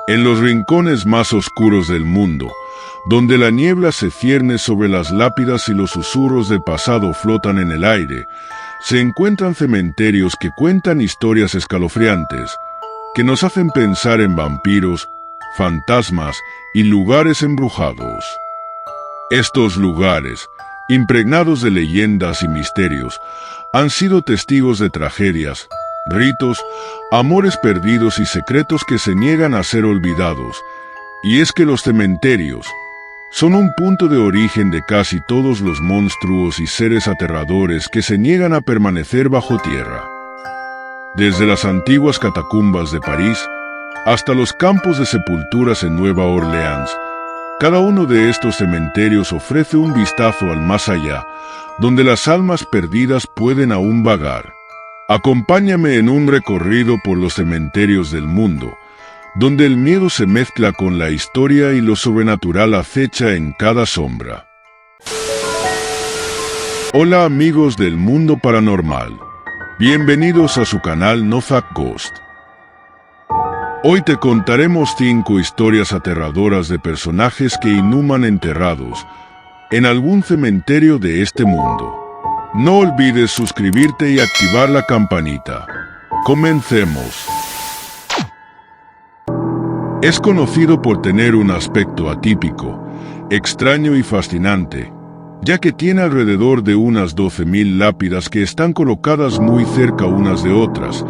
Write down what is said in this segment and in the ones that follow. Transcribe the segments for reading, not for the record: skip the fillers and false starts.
En los rincones más oscuros del mundo, donde la niebla se cierne sobre las lápidas y los susurros del pasado flotan en el aire, se encuentran cementerios que cuentan historias escalofriantes, que nos hacen pensar en vampiros, fantasmas y lugares embrujados. Estos lugares, impregnados de leyendas y misterios, han sido testigos de tragedias, ritos, amores perdidos y secretos que se niegan a ser olvidados. Y es que los cementerios son un punto de origen de casi todos los monstruos y seres aterradores que se niegan a permanecer bajo tierra. Desde las antiguas catacumbas de París hasta los campos de sepulturas en Nueva Orleans, cada uno de estos cementerios ofrece un vistazo al más allá, donde las almas perdidas pueden aún vagar. Acompáñame en un recorrido por los cementerios del mundo, donde el miedo se mezcla con la historia y lo sobrenatural acecha en cada sombra. Hola amigos del mundo paranormal, bienvenidos a su canal No Fact Ghost. Hoy te contaremos 5 historias aterradoras de personajes que inhuman enterrados en algún cementerio de este mundo. No olvides suscribirte y activar la campanita. Comencemos. Es conocido por tener un aspecto atípico, extraño y fascinante, ya que tiene alrededor de unas 12.000 lápidas que están colocadas muy cerca unas de otras.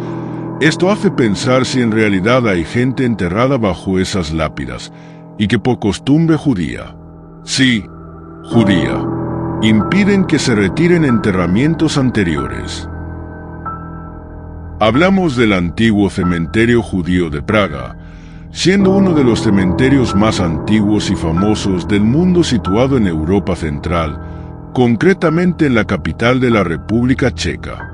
Esto hace pensar si en realidad hay gente enterrada bajo esas lápidas, y que por costumbre judía, sí, judía, impiden que se retiren enterramientos anteriores. Hablamos del antiguo cementerio judío de Praga, siendo uno de los cementerios más antiguos y famosos del mundo situado en Europa Central, concretamente en la capital de la República Checa.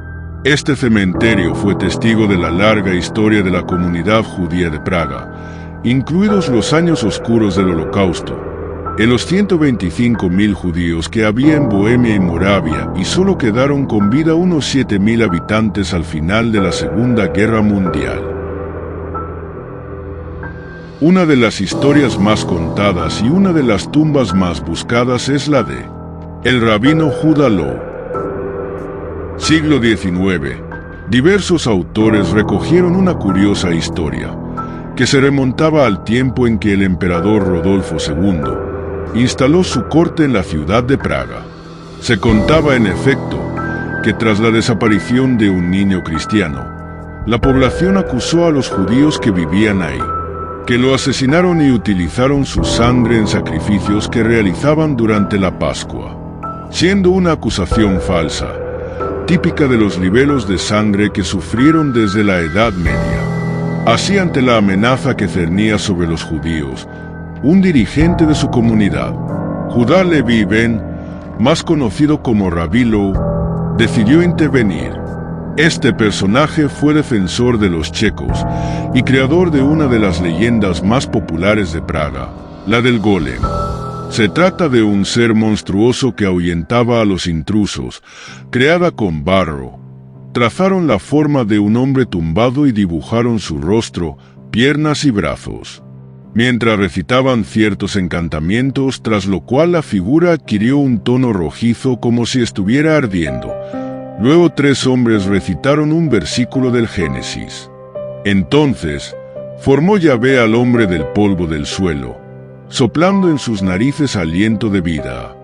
Este cementerio fue testigo de la larga historia de la comunidad judía de Praga, incluidos los años oscuros del Holocausto, en los 125.000 judíos que había en Bohemia y Moravia, y solo quedaron con vida unos 7.000 habitantes al final de la Segunda Guerra Mundial. Una de las historias más contadas y una de las tumbas más buscadas es la de el rabino Judah Loew. Siglo XIX. Diversos autores recogieron una curiosa historia, que se remontaba al tiempo en que el emperador Rodolfo II instaló su corte en la ciudad de Praga. Se contaba en efecto que tras la desaparición de un niño cristiano, la población acusó a los judíos que vivían ahí, que lo asesinaron y utilizaron su sangre en sacrificios que realizaban durante la Pascua, siendo una acusación falsa, típica de los libelos de sangre que sufrieron desde la Edad Media. Así, ante la amenaza que cernía sobre los judíos, un dirigente de su comunidad, Judá Leví Ben, más conocido como Rabbi Loew, decidió intervenir. Este personaje fue defensor de los checos y creador de una de las leyendas más populares de Praga, la del Golem. Se trata de un ser monstruoso que ahuyentaba a los intrusos, creada con barro. Trazaron la forma de un hombre tumbado y dibujaron su rostro, piernas y brazos, mientras recitaban ciertos encantamientos, tras lo cual la figura adquirió un tono rojizo como si estuviera ardiendo. Luego 3 hombres recitaron un versículo del Génesis. Entonces, formó Yahvé al hombre del polvo del suelo, soplando en sus narices aliento de vida.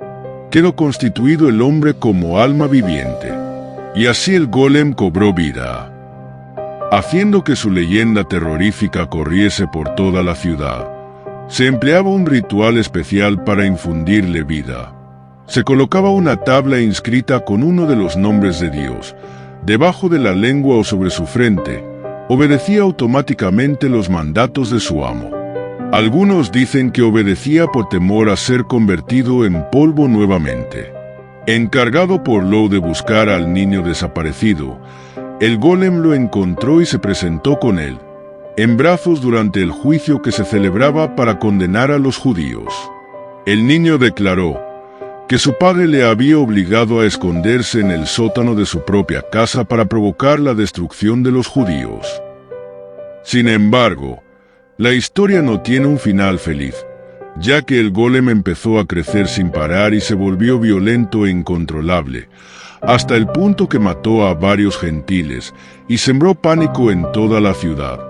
Quedó constituido el hombre como alma viviente, y así el golem cobró vida, haciendo que su leyenda terrorífica corriese por toda la ciudad. Se empleaba un ritual especial para infundirle vida. Se colocaba una tabla inscrita con uno de los nombres de Dios, debajo de la lengua o sobre su frente. Obedecía automáticamente los mandatos de su amo. Algunos dicen que obedecía por temor a ser convertido en polvo nuevamente. Encargado por Loew de buscar al niño desaparecido, el golem lo encontró y se presentó con él, en brazos, durante el juicio que se celebraba para condenar a los judíos. El niño declaró que su padre le había obligado a esconderse en el sótano de su propia casa para provocar la destrucción de los judíos. Sin embargo, La historia no tiene un final feliz, ya que el golem empezó a crecer sin parar y se volvió violento e incontrolable, hasta el punto que mató a varios gentiles y sembró pánico en toda la ciudad.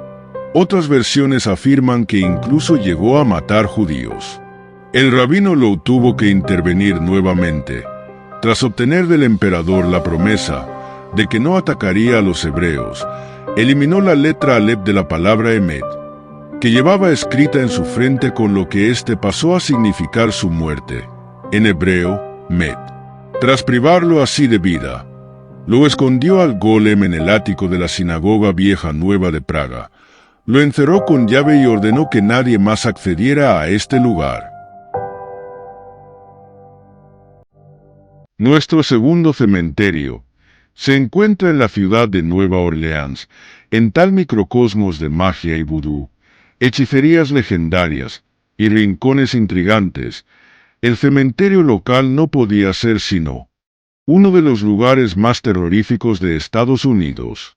Otras versiones afirman que incluso llegó a matar judíos. El rabino Low tuvo que intervenir nuevamente, tras obtener del emperador la promesa de que no atacaría a los hebreos. Eliminó la letra Aleph de la palabra Emet, que llevaba escrita en su frente, con lo que éste pasó a significar su muerte, en hebreo, Met. Tras privarlo así de vida, lo escondió al golem en el ático de la sinagoga vieja nueva de Praga. Lo encerró con llave y ordenó que nadie más accediera a este lugar. Nuestro segundo cementerio se encuentra en la ciudad de Nueva Orleans, en tal microcosmos de magia y vudú, hechicerías legendarias y rincones intrigantes. El cementerio local no podía ser sino uno de los lugares más terroríficos de Estados Unidos.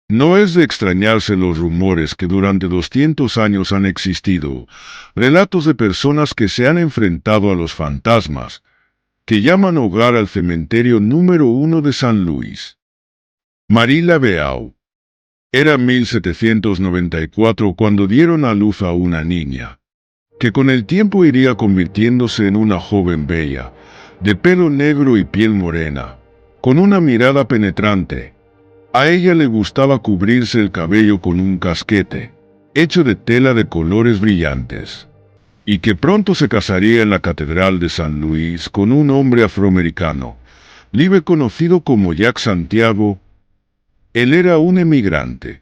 No es de extrañarse los rumores que durante 200 años han existido relatos de personas que se han enfrentado a los fantasmas, que llaman hogar al cementerio número 1 de San Luis. Marie Laveau. Era 1794 cuando dieron a luz a una niña, que con el tiempo iría convirtiéndose en una joven bella, de pelo negro y piel morena, con una mirada penetrante. A ella le gustaba cubrirse el cabello con un casquete, hecho de tela de colores brillantes, y que pronto se casaría en la Catedral de San Luis con un hombre afroamericano, libre conocido como Jack Santiago. Él era un emigrante.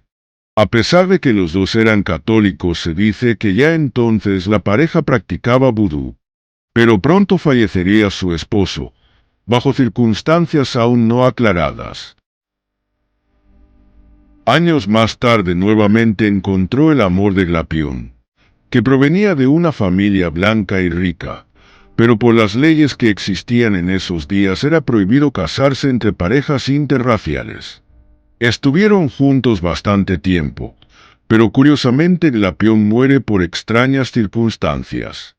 A pesar de que los dos eran católicos, se dice que ya entonces la pareja practicaba vudú. Pero pronto fallecería su esposo, bajo circunstancias aún no aclaradas. Años más tarde nuevamente encontró el amor de Glapión, que provenía de una familia blanca y rica, pero por las leyes que existían en esos días era prohibido casarse entre parejas interraciales. Estuvieron juntos bastante tiempo, pero curiosamente Glapión muere por extrañas circunstancias.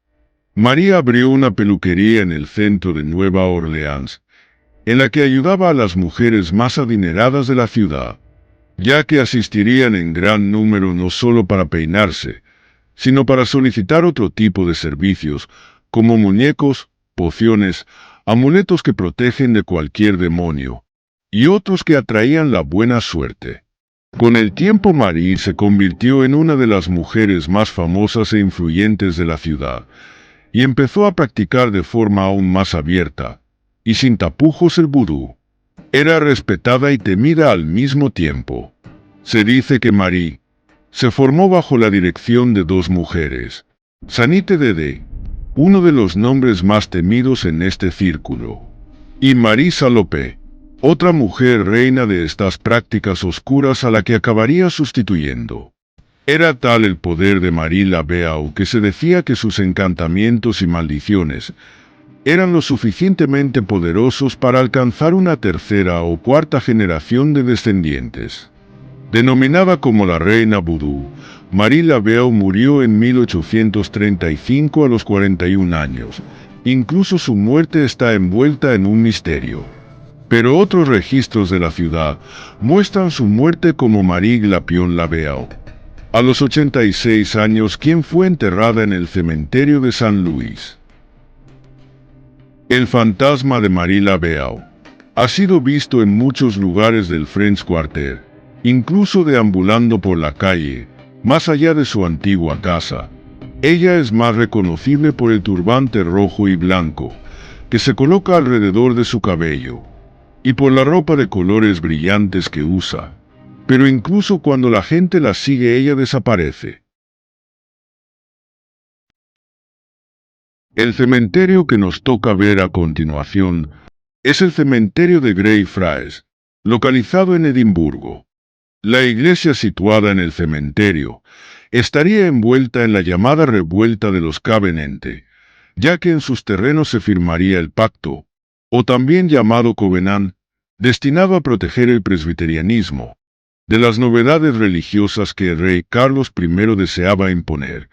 María abrió una peluquería en el centro de Nueva Orleans, en la que ayudaba a las mujeres más adineradas de la ciudad, ya que asistirían en gran número no solo para peinarse, sino para solicitar otro tipo de servicios, como muñecos, pociones, amuletos que protegen de cualquier demonio, y otros que atraían la buena suerte. Con el tiempo Marie se convirtió en una de las mujeres más famosas e influyentes de la ciudad, y empezó a practicar de forma aún más abierta y sin tapujos el vudú. Era respetada y temida al mismo tiempo. Se dice que Marie se formó bajo la dirección de dos mujeres, Sanite Dede, uno de los nombres más temidos en este círculo, y Marie Salopé, otra mujer reina de estas prácticas oscuras a la que acabaría sustituyendo. Era tal el poder de Marie Laveau que se decía que sus encantamientos y maldiciones eran lo suficientemente poderosos para alcanzar una tercera o cuarta generación de descendientes. Denominada como la Reina Vudú, Marie Laveau murió en 1835 a los 41 años. Incluso su muerte está envuelta en un misterio. Pero otros registros de la ciudad muestran su muerte como Marie Glapion Laveau, a los 86 años, quien fue enterrada en el cementerio de San Luis. El fantasma de Marie Laveau ha sido visto en muchos lugares del French Quarter, incluso deambulando por la calle, más allá de su antigua casa. Ella es más reconocible por el turbante rojo y blanco que se coloca alrededor de su cabello, y por la ropa de colores brillantes que usa. Pero incluso cuando la gente la sigue, ella desaparece. El cementerio que nos toca ver a continuación es el cementerio de Greyfriars, localizado en Edimburgo. La iglesia situada en el cementerio estaría envuelta en la llamada revuelta de los Covenante, ya que en sus terrenos se firmaría el pacto, o también llamado Covenant, destinado a proteger el presbiterianismo. de las novedades religiosas que el rey Carlos I deseaba imponer.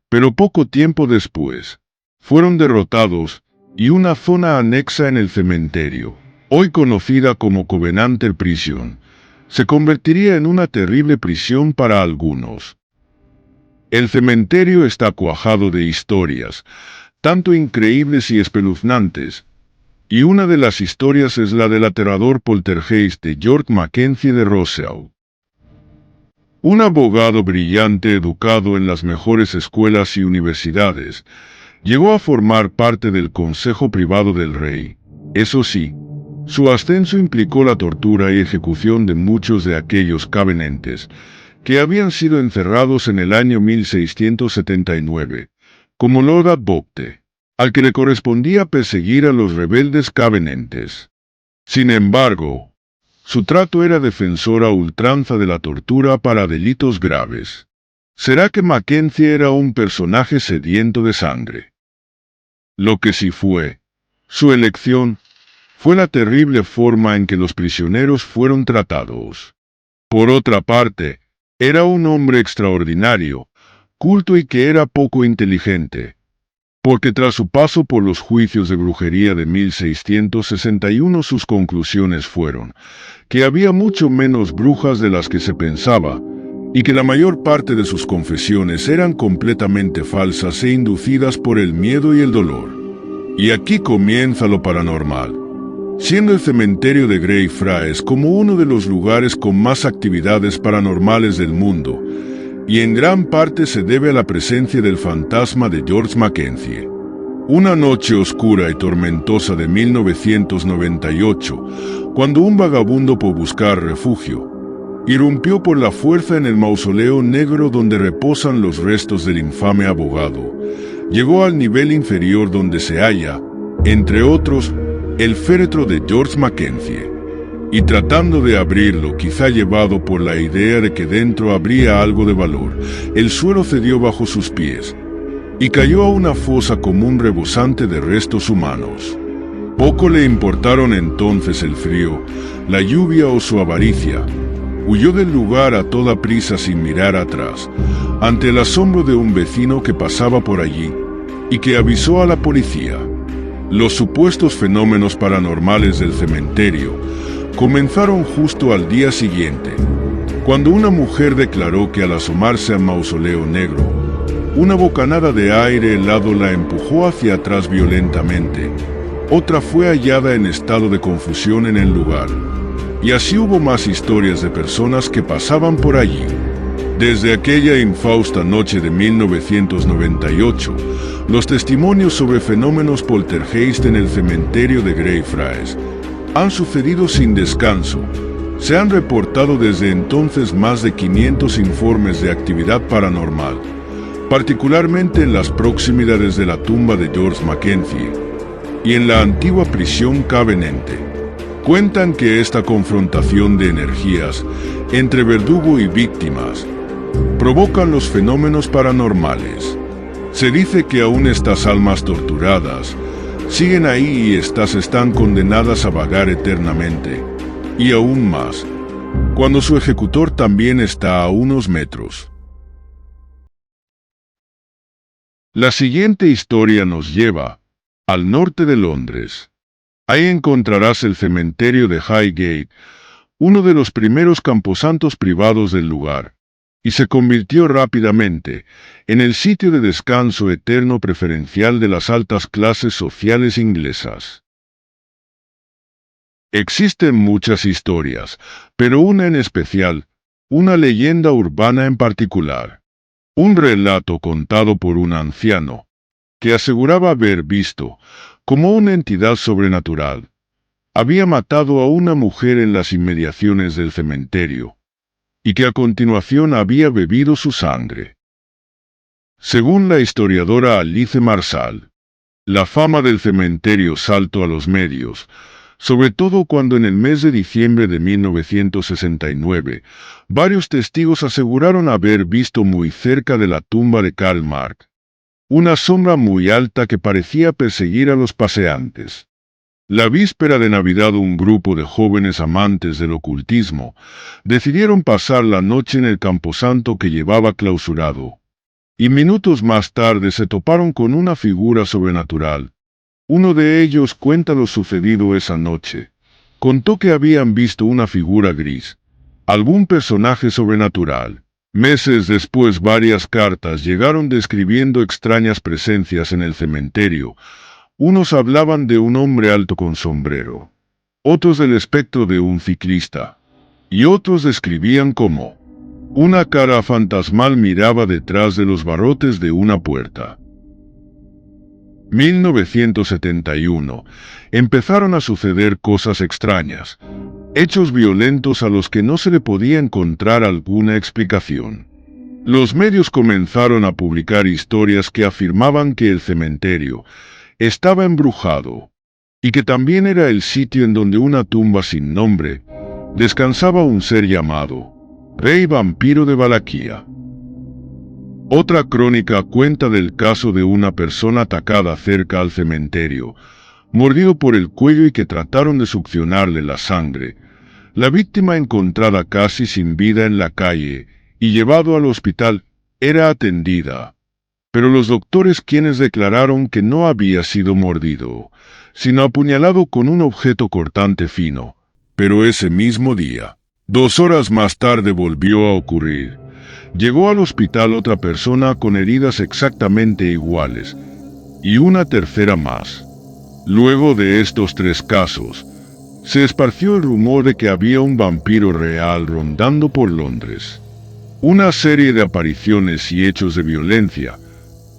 Pero poco tiempo después, fueron derrotados, y una zona anexa en el cementerio, hoy conocida como Covenanter Prison, se convertiría en una terrible prisión para algunos. El cementerio está cuajado de historias, tanto increíbles y espeluznantes, y una de las historias es la del aterrador poltergeist de George Mackenzie de Roseau. Un abogado brillante educado en las mejores escuelas y universidades, llegó a formar parte del consejo privado del rey. Eso sí, su ascenso implicó la tortura y ejecución de muchos de aquellos covenantes que habían sido encerrados en el año 1679, como Lord Advocate, al que le correspondía perseguir a los rebeldes covenantes. Sin embargo, su trato era defensor a ultranza de la tortura para delitos graves. ¿Será que Mackenzie era un personaje sediento de sangre? Lo que sí fue su elección fue la terrible forma en que los prisioneros fueron tratados. Por otra parte, era un hombre extraordinario, culto y que era poco inteligente, porque tras su paso por los juicios de brujería de 1661 sus conclusiones fueron que había mucho menos brujas de las que se pensaba, y que la mayor parte de sus confesiones eran completamente falsas e inducidas por el miedo y el dolor. Y aquí comienza lo paranormal. Siendo el cementerio de Greyfriars como uno de los lugares con más actividades paranormales del mundo, y en gran parte se debe a la presencia del fantasma de George Mackenzie. Una noche oscura y tormentosa de 1998, cuando un vagabundo por buscar refugio, irrumpió por la fuerza en el mausoleo negro donde reposan los restos del infame abogado, llegó al nivel inferior donde se halla, entre otros, el féretro de George Mackenzie, y tratando de abrirlo, quizá llevado por la idea de que dentro habría algo de valor, el suelo cedió bajo sus pies, y cayó a una fosa común rebosante de restos humanos. Poco le importaron entonces el frío, la lluvia o su avaricia. Huyó del lugar a toda prisa sin mirar atrás, ante el asombro de un vecino que pasaba por allí, y que avisó a la policía. Los supuestos fenómenos paranormales del cementerio comenzaron justo al día siguiente, cuando una mujer declaró que al asomarse al mausoleo negro, una bocanada de aire helado la empujó hacia atrás violentamente. Otra fue hallada en estado de confusión en el lugar. Y así hubo más historias de personas que pasaban por allí. Desde aquella infausta noche de 1998, los testimonios sobre fenómenos poltergeist en el cementerio de Greyfriars han sucedido sin descanso. Se han reportado desde entonces más de 500 informes de actividad paranormal, particularmente en las proximidades de la tumba de George Mackenzie y en la antigua prisión Covenante. Cuentan que esta confrontación de energías entre verdugo y víctimas provocan los fenómenos paranormales. Se dice que aún estas almas torturadas siguen ahí y estas están condenadas a vagar eternamente, y aún más, cuando su ejecutor también está a unos metros. La siguiente historia nos lleva al norte de Londres. Ahí encontrarás el cementerio de Highgate, uno de los primeros camposantos privados del lugar, y se convirtió rápidamente en el sitio de descanso eterno preferencial de las altas clases sociales inglesas. Existen muchas historias, pero una en especial, una leyenda urbana en particular. Un relato contado por un anciano, que aseguraba haber visto, como una entidad sobrenatural, había matado a una mujer en las inmediaciones del cementerio, y que a continuación había bebido su sangre. Según la historiadora Alice Marsal, la fama del cementerio saltó a los medios, sobre todo cuando en el mes de diciembre de 1969, varios testigos aseguraron haber visto muy cerca de la tumba de Karl Marx una sombra muy alta que parecía perseguir a los paseantes. La víspera de Navidad, un grupo de jóvenes amantes del ocultismo decidieron pasar la noche en el camposanto que llevaba clausurado. Y minutos más tarde se toparon con una figura sobrenatural. Uno de ellos cuenta lo sucedido esa noche. Contó que habían visto una figura gris, algún personaje sobrenatural. Meses después, varias cartas llegaron describiendo extrañas presencias en el cementerio. Unos hablaban de un hombre alto con sombrero, otros del espectro de un ciclista, y otros describían cómo una cara fantasmal miraba detrás de los barrotes de una puerta. 1971. Empezaron a suceder cosas extrañas, hechos violentos a los que no se le podía encontrar alguna explicación. Los medios comenzaron a publicar historias que afirmaban que el cementerio estaba embrujado, y que también era el sitio en donde una tumba sin nombre descansaba un ser llamado Rey Vampiro de Valaquia. Otra crónica cuenta del caso de una persona atacada cerca al cementerio, mordido por el cuello y que trataron de succionarle la sangre. La víctima, encontrada casi sin vida en la calle y llevado al hospital, era atendida. Pero los doctores, quienes declararon que no había sido mordido, sino apuñalado con un objeto cortante fino. Pero ese mismo día, 2 horas más tarde, volvió a ocurrir. Llegó al hospital otra persona con heridas exactamente iguales, y una tercera más. Luego de estos 3 casos, se esparció el rumor de que había un vampiro real rondando por Londres. Una serie de apariciones y hechos de violencia,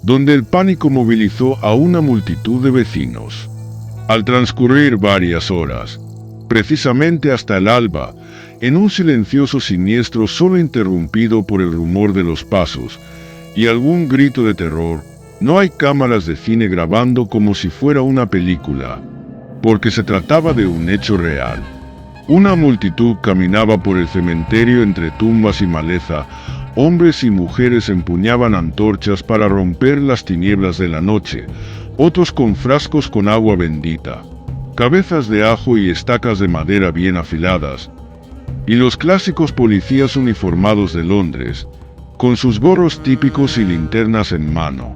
donde el pánico movilizó a una multitud de vecinos. Al transcurrir varias horas, precisamente hasta el alba, en un silencioso siniestro solo interrumpido por el rumor de los pasos y algún grito de terror, no hay cámaras de cine grabando como si fuera una película, porque se trataba de un hecho real. Una multitud caminaba por el cementerio entre tumbas y maleza. Hombres y mujeres empuñaban antorchas para romper las tinieblas de la noche, otros con frascos con agua bendita, cabezas de ajo y estacas de madera bien afiladas, y los clásicos policías uniformados de Londres, con sus gorros típicos y linternas en mano,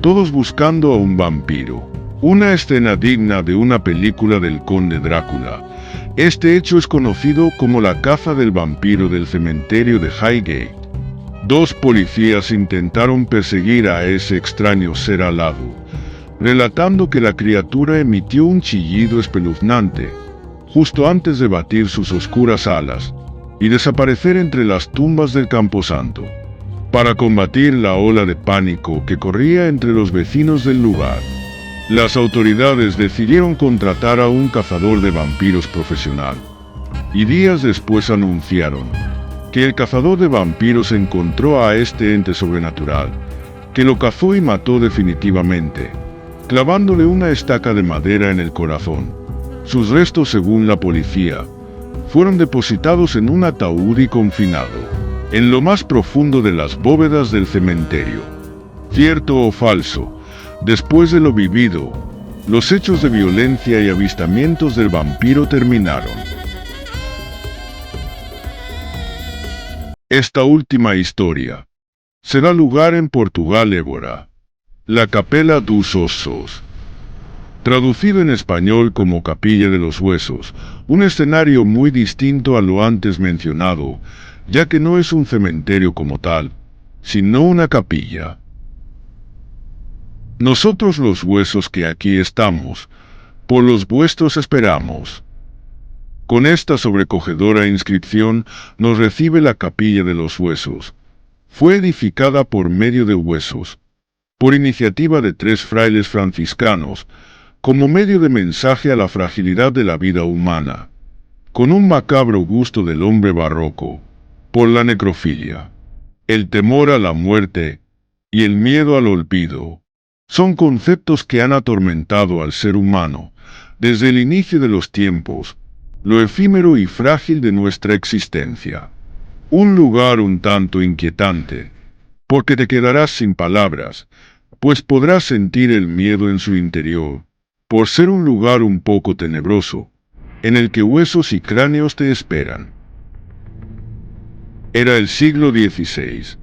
todos buscando a un vampiro. Una escena digna de una película del conde Drácula. Este hecho es conocido como la caza del vampiro del cementerio de Highgate. 2 policías intentaron perseguir a ese extraño ser alado, relatando que la criatura emitió un chillido espeluznante justo antes de batir sus oscuras alas y desaparecer entre las tumbas del camposanto. Para combatir la ola de pánico que corría entre los vecinos del lugar, las autoridades decidieron contratar a un cazador de vampiros profesional, y días después anunciaron que el cazador de vampiros encontró a este ente sobrenatural, que lo cazó y mató definitivamente, clavándole una estaca de madera en el corazón. Sus restos, según la policía, fueron depositados en un ataúd y confinado en lo más profundo de las bóvedas del cementerio. ¿Cierto o falso? Después de lo vivido, los hechos de violencia y avistamientos del vampiro terminaron. Esta última historia se da lugar en Portugal, Évora, la Capela dos Ossos, traducido en español como Capilla de los Huesos, un escenario muy distinto a lo antes mencionado, ya que no es un cementerio como tal, sino una capilla. Nosotros los huesos que aquí estamos, por los vuestros esperamos. Con esta sobrecogedora inscripción nos recibe la Capilla de los Huesos. Fue edificada por medio de huesos, por iniciativa de 3 frailes franciscanos, como medio de mensaje a la fragilidad de la vida humana, con un macabro gusto del hombre barroco, por la necrofilia, el temor a la muerte y el miedo al olvido. Son conceptos que han atormentado al ser humano desde el inicio de los tiempos, lo efímero y frágil de nuestra existencia. Un lugar un tanto inquietante, porque te quedarás sin palabras, pues podrás sentir el miedo en su interior, por ser un lugar un poco tenebroso, en el que huesos y cráneos te esperan. Era el siglo XVI,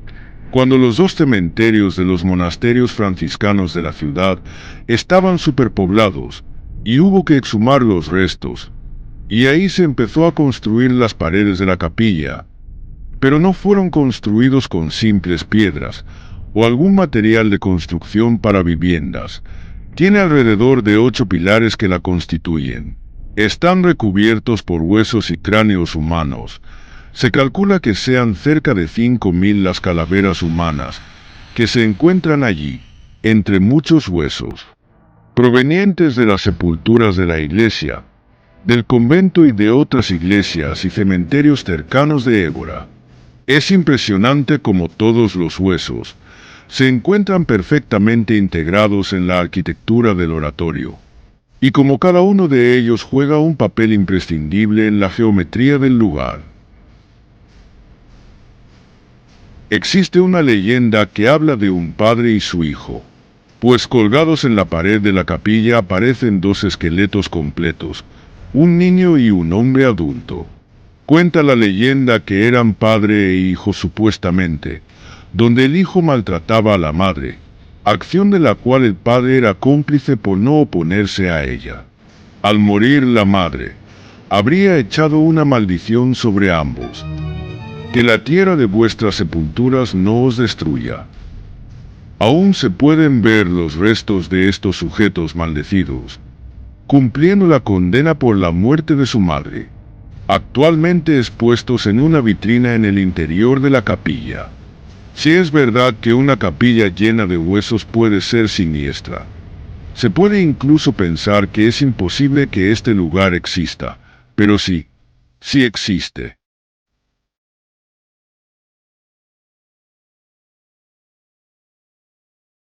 cuando los dos cementerios de los monasterios franciscanos de la ciudad estaban superpoblados, y hubo que exhumar los restos, y ahí se empezó a construir las paredes de la capilla, pero no fueron construidos con simples piedras o algún material de construcción para viviendas. Tiene alrededor de 8 pilares que la constituyen. Están recubiertos por huesos y cráneos humanos. Se calcula que sean cerca de 5.000 las calaveras humanas que se encuentran allí, entre muchos huesos, provenientes de las sepulturas de la iglesia, del convento y de otras iglesias y cementerios cercanos de Évora. Es impresionante como todos los huesos se encuentran perfectamente integrados en la arquitectura del oratorio, y como cada uno de ellos juega un papel imprescindible en la geometría del lugar. Existe una leyenda que habla de un padre y su hijo, pues colgados en la pared de la capilla aparecen dos esqueletos completos, un niño y un hombre adulto. Cuenta la leyenda que eran padre e hijo supuestamente, donde el hijo maltrataba a la madre, acción de la cual el padre era cómplice por no oponerse a ella. Al morir la madre, habría echado una maldición sobre ambos. Que la tierra de vuestras sepulturas no os destruya. Aún se pueden ver los restos de estos sujetos maldecidos, cumpliendo la condena por la muerte de su madre, actualmente expuestos en una vitrina en el interior de la capilla. Si es verdad que una capilla llena de huesos puede ser siniestra, se puede incluso pensar que es imposible que este lugar exista, pero sí existe.